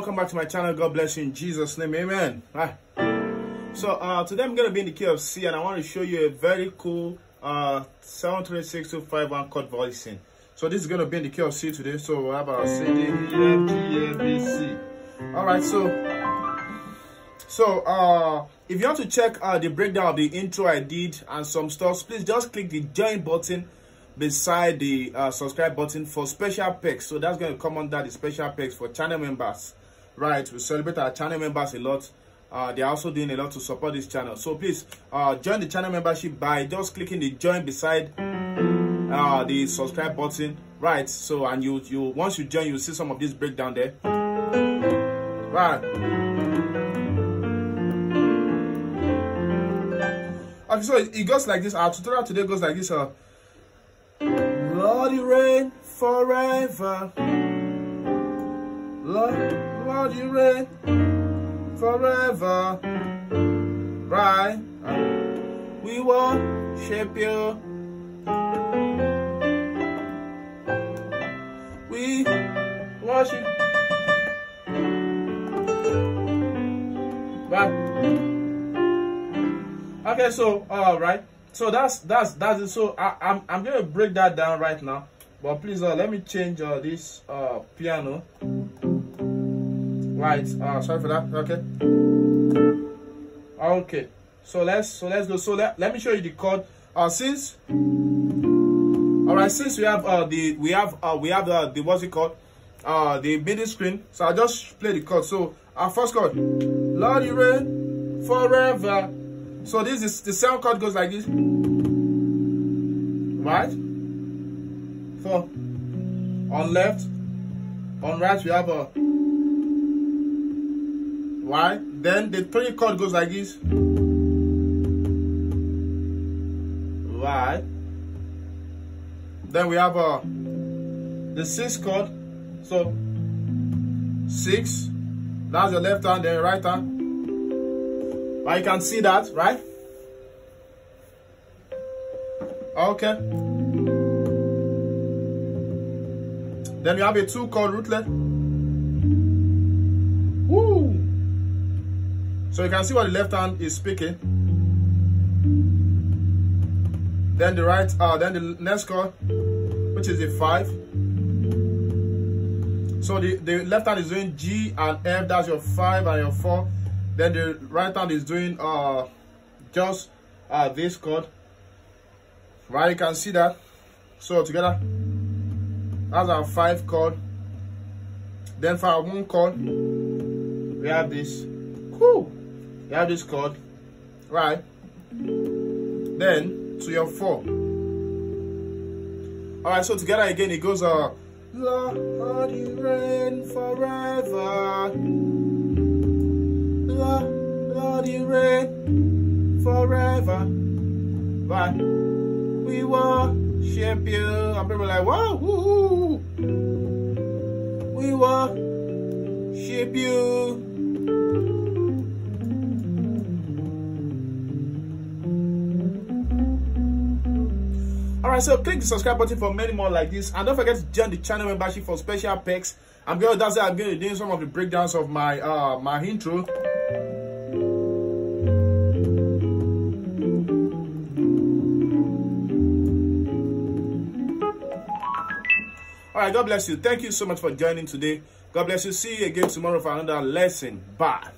welcome back to my channel. God bless you in Jesus' name, amen. Right. So today I'm going to be in the key of C, and I want to show you a very cool 736-251 chord voicing. So this is going to be in the key of C today. So how about C, D, E, F, G, A, B, C. All right, so if you want to check the breakdown of the intro I did and some stuff, please just click the join button beside the subscribe button for special perks. So that's going to come under the special perks for channel members. Right, we celebrate our channel members a lot. They're also doing a lot to support this channel. So please join the channel membership by just clicking the join beside the subscribe button. Right, so and you once you join, you'll see some of this breakdown there. Right. Okay, so it goes like this. Our tutorial today goes like this. Lord, you reign forever. Lord, you reign forever. Right. We worship you. We worship. Right. Okay, so right. So that's it. So I'm gonna break that down right now. But please let me change this piano. Right. Sorry for that. Okay. Okay. So let's go. So let me show you the chord. Since we have the what's it called? The MIDI screen. So I'll just play the chord. So our first chord, Lord, you reign forever. So this is the second chord goes like this. Right? So on left, on right we have a right. Then the third chord goes like this. Right. Then we have the sixth chord. So 6. That's the left hand, then right hand. But you can see that, right? Okay. Then we have a 2 chord rootlet. Woo! So you can see what the left hand is speaking. Then the right, then the next chord, which is a 5. So the left hand is doing G and F. That's your 5 and your 4. Then the right hand is doing just this chord. Right, you can see that. So together, that's our 5 chord. Then for our 1 chord, we have this. Whoo! We have this chord. Right. Then to your 4. Alright, so together again it goes Lord, you reign forever. Lord, you reign forever. Right. We worship you. And people are like, wow, woo. We worship you. Alright, so click the subscribe button for many more like this, and don't forget to join the channel membership for special perks. I'm going to be doing some of the breakdowns of my my intro. Alright, God bless you. Thank you so much for joining today. God bless you. See you again tomorrow for another lesson. Bye.